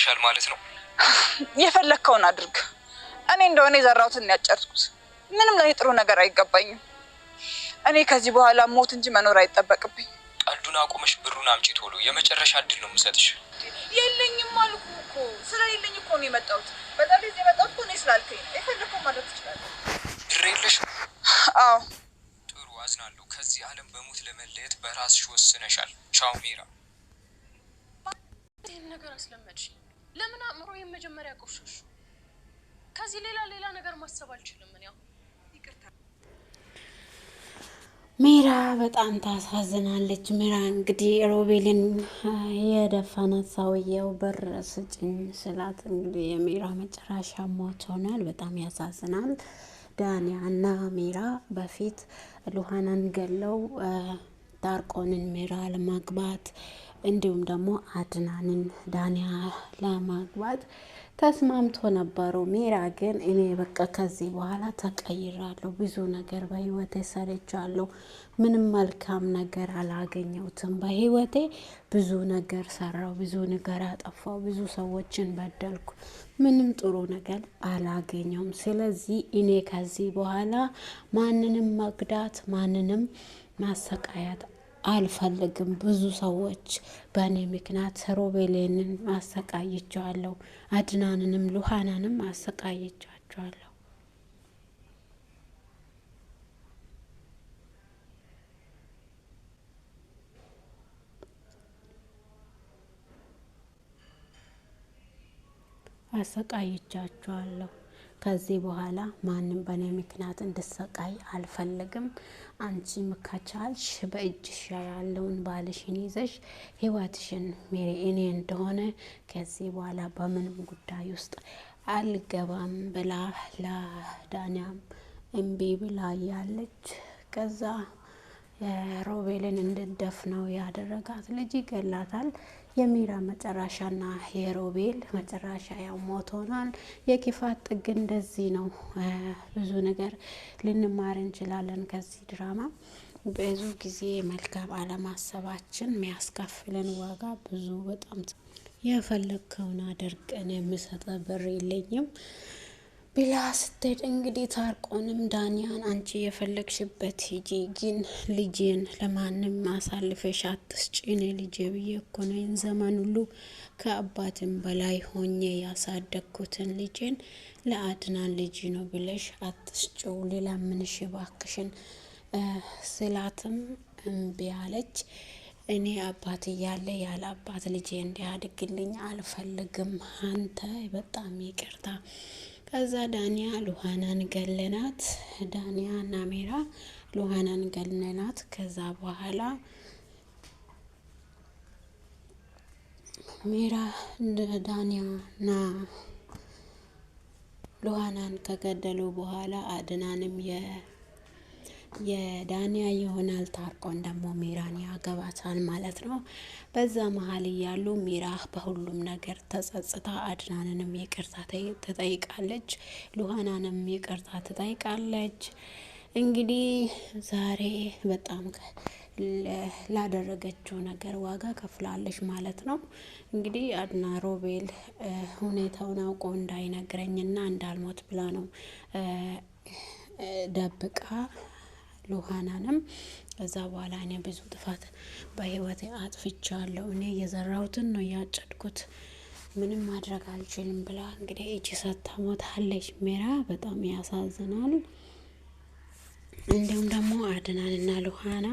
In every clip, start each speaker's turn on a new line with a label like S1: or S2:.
S1: ይሻል ማለት ነው።
S2: የፈለከውን አድርግ። እኔ እንደሆነ የዘራሁትን ያጨርኩት። ምንም ላይ ጥሩ ነገር አይገባኝም። እኔ ከዚህ በኋላ ሞት እንጂ መኖር አይጠበቅብኝ።
S1: ቀልዱን አቁመሽ ብሩን አምጪ ቶሎ። የመጨረሻ እድል ነው የምሰጥሽ።
S2: የለኝም አልኩ እኮ። ስለሌለኝ እኮ ነው የመጣሁት። በጣም እዚህ የመጣሁት እኮ ነው ስላልከኝ። የፈለከው ማድረግ ትችላለህ።
S1: ብር የለሽ?
S2: አዎ።
S1: ጥሩ፣ አዝናለሁ። ከዚህ ዓለም በሞት ለመለየት በራስሽ ወስነሻል። ቻው ሜራ።
S3: ይህን ነገር አስለመድሽ። ለምን አእምሮ የመጀመሪያ ቆሸሹ? ከዚህ ሌላ ነገር ማሰብ አልችልም። ምን ያው ይቅርታ።
S4: ሜራ በጣም ታሳዝናለች። ሜራ እንግዲህ ሮቤልን የደፈናት ሰውየው ብር ስጭኝ ስላት እንግዲህ የሜራ መጨረሻ ሞት ሆኗል። በጣም ያሳዝናል። ዳንያ እና ሜራ በፊት ሉሃናን ገለው ዳርቆንን ሜራ ለማግባት እንዲሁም ደግሞ አድናንን ዳንያ ለማግባት ተስማምቶ ነበሩ። ሜራ ግን እኔ በቃ ከዚህ በኋላ ተቀይራለሁ፣ ብዙ ነገር በህይወቴ ሰርቻለሁ፣ ምንም መልካም ነገር አላገኘሁትም፣ በህይወቴ ብዙ ነገር ሰራው፣ ብዙ ነገር አጠፋው፣ ብዙ ሰዎችን በደልኩ፣ ምንም ጥሩ ነገር አላገኘውም። ስለዚህ እኔ ከዚህ በኋላ ማንንም መግዳት፣ ማንንም ማሰቃያት አልፈልግም። ብዙ ሰዎች በእኔ ምክንያት ሮቤልን አሰቃይቻለሁ፣ አድናንንም ሉሃናንም አሰቃይቻቸዋለሁ። አሰቃይቻቸዋለሁ። ከዚህ በኋላ ማንም በእኔ ምክንያት እንድሰቃይ አልፈልግም። አንቺም ከቻልሽ በእጅሽ ያለውን ባልሽን ይዘሽ ህይወትሽን ሜሪ እኔ እንደሆነ ከዚህ በኋላ በምንም ጉዳይ ውስጥ አልገባም ብላ ለዳንያም እምቢ ብላ ያለች። ከዛ ሮቤልን እንድደፍነው ያደረጋት ልጅ ይገላታል። የሜራ መጨረሻና የሮቤል መጨረሻ ያው ሞት ሆኗል። የክፋት ጥግ እንደዚህ ነው። ብዙ ነገር ልንማር እንችላለን ከዚህ ድራማ። ብዙ ጊዜ መልካም አለማሰባችን የሚያስከፍለን ዋጋ ብዙ በጣም። የፈለግከውን አድርግ፣ እኔ የምሰጠ ብር የለኝም ብላ ስትሄድ እንግዲህ ታርቆንም ዳንያን አንቺ የፈለግሽበት ሂጂ፣ ግን ልጄን ለማንም አሳልፈሽ አትስጪ። እኔ ልጄ ብዬ እኮ ነው ዘመን ሁሉ ከአባትም በላይ ሆኜ ያሳደግኩትን ልጄን ለአድናን ልጅ ነው ብለሽ አትስጪው፣ ልለምንሽ እባክሽን ስላትም እምቢ አለች። እኔ አባት እያለ ያለ አባት ልጄ እንዲያድግልኝ አልፈልግም፣ አንተ በጣም ይቅርታ። ከዛ ዳንያ ሉሃናን ገለናት። ዳንያ እና ሜራ ሉሃናን ገለናት። ከዛ በኋላ ሜራ ዳንያና ሉሃናን ከገደሉ በኋላ አድናንም የዳንያ ይሆናል። ታርቆን ደግሞ ሜራን ያገባታል ማለት ነው። በዛ መሀል እያሉ ሜራ በሁሉም ነገር ተጸጽታ አድናንንም ይቅርታ ትጠይቃለች፣ ሉሃናንም ይቅርታ ትጠይቃለች። እንግዲህ ዛሬ በጣም ላደረገችው ነገር ዋጋ ከፍላለች ማለት ነው። እንግዲህ አድና ሮቤል ሁኔታውን አውቆ እንዳይነግረኝና እንዳልሞት ብላ ነው ደብቃ ሉሃናንም። ከዛ በኋላ እኔ ብዙ ጥፋት በህይወቴ አጥፍቻለሁ፣ እኔ የዘራሁትን ነው ያጨድኩት፣ ምንም ማድረግ አልችልም ብላ እንግዲህ እጅ ሰጥታ ሞታለች። ሜራ በጣም ያሳዝናል። እንዲሁም ደግሞ አድናንና ሉሃና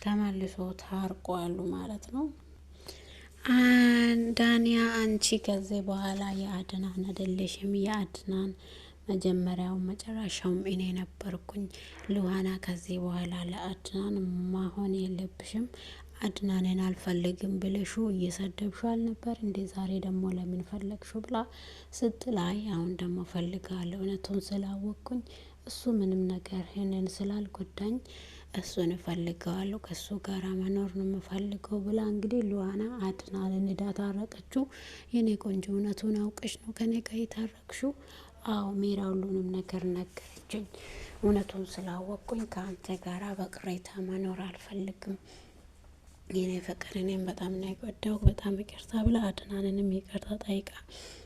S4: ተመልሶ ታርቋሉ ማለት ነው። ዳንያ አንቺ ከዚህ በኋላ የአድናን አይደለሽም፣ የአድናን መጀመሪያው መጨረሻውም እኔ ነበርኩኝ። ሉሃና ከዚህ በኋላ ለአድናን ማሆን የለብሽም፣ አድናንን አልፈልግም ብለሹ እየሰደብሹ አልነበር እንዴ? ዛሬ ደግሞ ለምን ፈለግሹ ብላ ስትላይ፣ አሁን ደግሞ ፈልጋለሁ እውነቱን ስላወቅኩኝ እሱ ምንም ነገር ይህንን ስላልጎዳኝ እሱን እፈልገዋለሁ፣ ከእሱ ጋር መኖር ነው የምፈልገው ብላ እንግዲህ ሉሃና አድናንን እንዳታረቀችው። የኔ ቆንጆ እውነቱን አውቀሽ ነው ከኔ ጋር የታረቅሽው? አዎ ሜራ ሁሉንም ነገር ነገረችኝ። እውነቱን ስላወቅኩኝ ከአንተ ጋራ በቅሬታ መኖር አልፈልግም የኔ ፍቅር እኔም በጣም ነው የጎዳው፣ በጣም ይቅርታ ብላ አድናንንም ይቅርታ ጠይቃ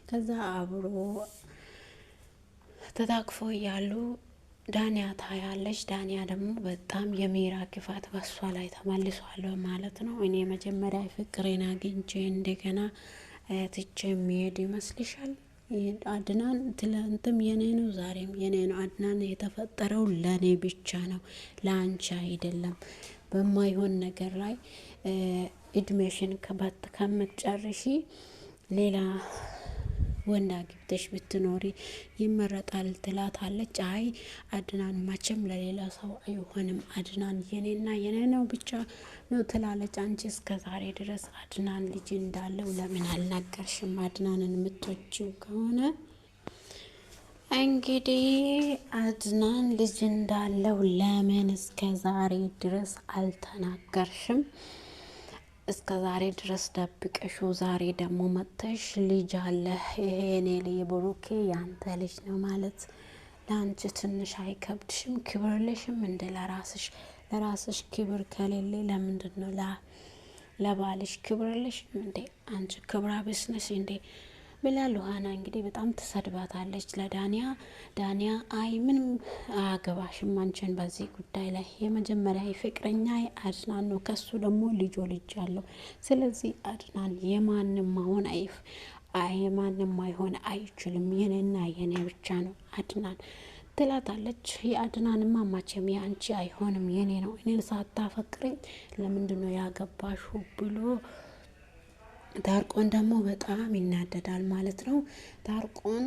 S4: ከዛ አብሮ ተታቅፎ እያሉ ዳንያ ታያለች። ዳንያ ደግሞ በጣም የሚራ ክፋት በሷ ላይ ተመልሷል ማለት ነው። እኔ መጀመሪያ ፍቅሬን አግኝቼ እንደገና ትቼ የሚሄድ ይመስልሻል? አድናን ትላንትም የኔ ነው፣ ዛሬም የኔ ነው። አድናን የተፈጠረው ለኔ ብቻ ነው፣ ለአንቺ አይደለም። በማይሆን ነገር ላይ እድሜሽን ከምትጨርሺ ሌላ ወንድ አግብተሽ ብትኖሪ ይመረጣል ትላታለች። አይ አድናን መቼም ለሌላ ሰው አይሆንም፣ አድናን የኔና የኔ ነው ብቻ ነው ትላለች። አንቺ እስከ ዛሬ ድረስ አድናን ልጅ እንዳለው ለምን አልናገርሽም? አድናንን የምትወጂው ከሆነ እንግዲህ አድናን ልጅ እንዳለው ለምን እስከ ዛሬ ድረስ አልተናገርሽም? እስከ ዛሬ ድረስ ደብቀሹ ዛሬ ደግሞ መጥተሽ ልጅ አለ ይሄ እኔ ብሩኬ ያንተ ልጅ ነው ማለት ለአንቺ ትንሽ አይከብድሽም? ክብር የለሽም እንደ ለራስሽ ክብር ከሌለ ለምንድን ነው ለባልሽ ክብር የለሽም እንዴ? አንቺ ክብረ ቢስ ነሽ እንዴ ብላ ሉሃና እንግዲህ በጣም ትሰድባታለች ለዳንያ። ዳንያ አይ ምንም አያገባሽም አንቺን በዚህ ጉዳይ ላይ የመጀመሪያ ፍቅረኛ አድናን ነው፣ ከሱ ደግሞ ልጅ አለው። ስለዚህ አድናን የማንም መሆን የማንም አይሆን አይችልም፣ የኔና የኔ ብቻ ነው አድናን ትላታለች። የአድናንማ መቼም የአንቺ አይሆንም የኔ ነው፣ እኔን ሳታፈቅረኝ ለምንድነው ያገባሹ ብሎ ታርቆን ደግሞ በጣም ይናደዳል ማለት ነው። ታርቆን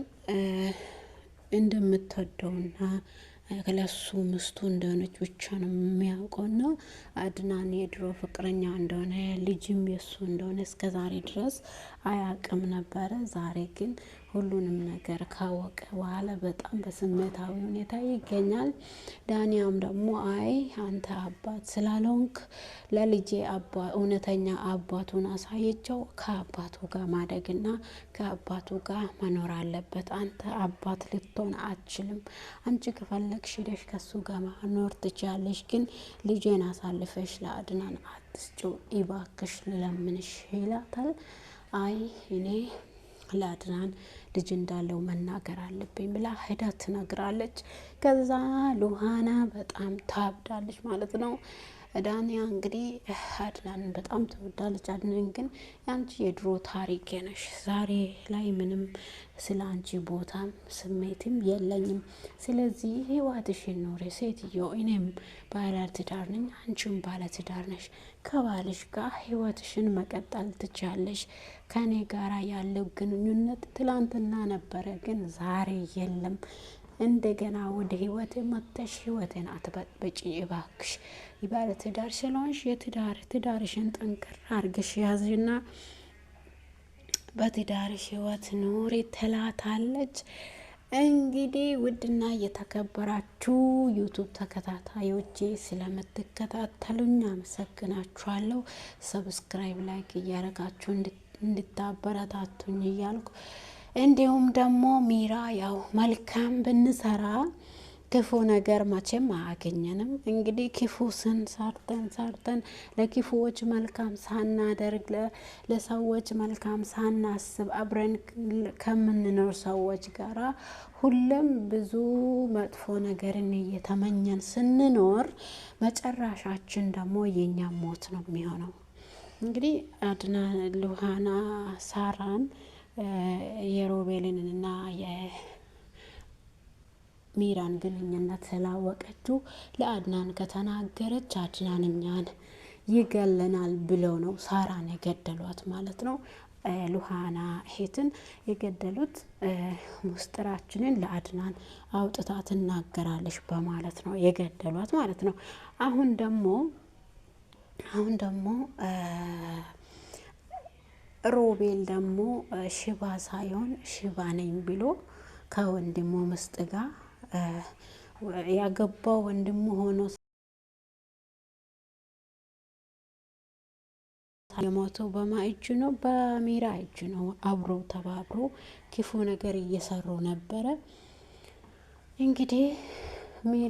S4: እንደምትወደውና ለሱ ምስቱ እንደሆነች ብቻ ነው የሚያውቀውና አድናን የድሮ ፍቅረኛ እንደሆነ ልጅም የሱ እንደሆነ እስከ ዛሬ ድረስ አያውቅም ነበረ። ዛሬ ግን ሁሉንም ነገር ካወቀ በኋላ በጣም በስሜታዊ ሁኔታ ይገኛል። ዳንያም ደግሞ አይ አንተ አባት ስላልሆንክ ለልጄ እውነተኛ አባቱን አሳየቸው፣ ከአባቱ ጋር ማደግና ከአባቱ ጋር መኖር አለበት። አንተ አባት ልትሆን አትችልም። አንቺ ከፈለግሽ ሄደሽ ከሱ ጋር መኖር ትችያለሽ፣ ግን ልጄን አሳልፈሽ ለአድናን አትስጪው ይባክሽ ልለምንሽ ይላታል። አይ እኔ ለአድናን ልጅ እንዳለው መናገር አለብኝ ብላ ሄዳ ትነግራለች። ከዛ ሉሃና በጣም ታብዳለች ማለት ነው። ዳንያ እንግዲህ አድናንን በጣም ትወዳለች። አድናን ግን ያንቺ የድሮ ታሪክ ነሽ፣ ዛሬ ላይ ምንም ስለ አንቺ ቦታም ስሜትም የለኝም። ስለዚህ ህይወትሽን ኖሪ ሴትዮ፣ እኔም ባለትዳር ነኝ፣ አንቺም ባለትዳር ነሽ። ከባልሽ ጋር ህይወትሽን መቀጠል ትቻለሽ። ከኔ ጋራ ያለው ግንኙነት ትላንትና ነበረ፣ ግን ዛሬ የለም። እንደገና ወደ ህይወቴ መጥተሽ ህይወቴን አትበጥብጪ እባክሽ። ባለ ትዳር ስለሆንሽ ትዳርሽን ጠንከር አርገሽ ያዝና በትዳርሽ ህይወት ኑሪ ትላታለች። እንግዲህ ውድና የተከበራችሁ ዩቱብ ተከታታዮቼ ስለምትከታተሉኝ አመሰግናችኋለሁ። ሰብስክራይብ ላይክ እያረጋችሁ እንድታበረታቱኝ እያልኩ እንዲሁም ደግሞ ሚራ ያው መልካም ብንሰራ ክፉ ነገር መቼም አያገኘንም። እንግዲህ ክፉ ሰርተን ለክፉዎች መልካም ሳናደርግ ለሰዎች መልካም ሳናስብ አብረን ከምንኖር ሰዎች ጋራ ሁሉም ብዙ መጥፎ ነገርን እየተመኘን ስንኖር መጨረሻችን ደግሞ የኛ ሞት ነው የሚሆነው። እንግዲህ አድናን ሉሃና ሳራን የሮቤልንና ሚራን ግንኙነት ስላወቀችው ለአድናን ከተናገረች አድናን እኛን ይገለናል ብለው ነው ሳራን የገደሏት ማለት ነው። ሉሃና እህትን የገደሉት ምስጢራችንን ለአድናን አውጥታ ትናገራለች በማለት ነው የገደሏት ማለት ነው። አሁን ደግሞ ሮቤል ደግሞ ሽባ ሳይሆን ሽባ ነኝ ብሎ ከወንድሙ ምስጥ ጋር ያገባው ወንድሙ ሆኖ የሞተው በማ እጅ ነው፣ በሚራ እጅ ነው። አብሮ ተባብሮ ክፉ ነገር እየሰሩ ነበረ። እንግዲህ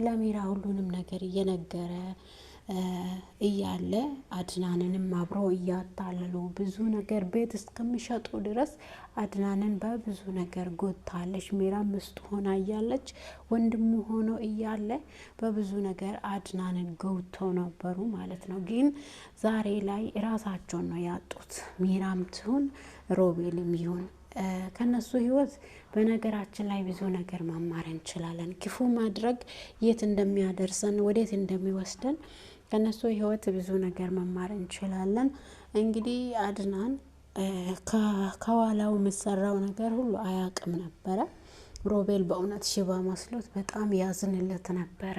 S4: ለሚራ ሁሉንም ነገር እየነገረ እያለ አድናንንም አብሮ እያታለሉ ብዙ ነገር ቤት እስከሚሸጡ ድረስ አድናንን በብዙ ነገር ጎታለች። ሜራም ውስጥ ሆና እያለች ወንድሙ ሆኖ እያለ በብዙ ነገር አድናንን ገውተው ነበሩ ማለት ነው። ግን ዛሬ ላይ ራሳቸውን ነው ያጡት። ሜራም ትሁን ሮቤልም ይሁን ከነሱ ህይወት በነገራችን ላይ ብዙ ነገር መማር እንችላለን። ክፉ ማድረግ የት እንደሚያደርሰን ወዴት እንደሚወስደን ከነሱ ህይወት ብዙ ነገር መማር እንችላለን። እንግዲህ አድናን ከኋላው የምሰራው ነገር ሁሉ አያቅም ነበረ። ሮቤል በእውነት ሽባ መስሎት በጣም ያዝንለት ነበረ።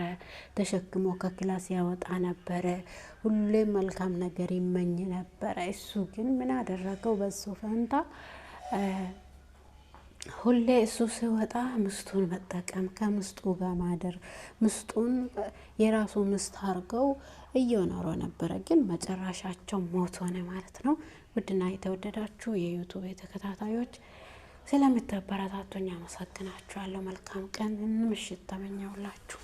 S4: ተሸክሞ ከክላስ ያወጣ ነበረ። ሁሌም መልካም ነገር ይመኝ ነበረ። እሱ ግን ምን አደረገው? በሱ ፈንታ ሁሌ እሱ ሲወጣ ምስቱን መጠቀም፣ ከምስጡ ጋር ማደር፣ ምስጡን የራሱ ምስት አድርገው እየኖረ ነበረ። ግን መጨረሻቸው ሞት ሆነ ማለት ነው። ውድና የተወደዳችሁ የዩቱብ ተከታታዮች ስለምታበረታቱኝ አመሰግናችኋለሁ። መልካም ቀን ምሽት ተመኘሁላችሁ።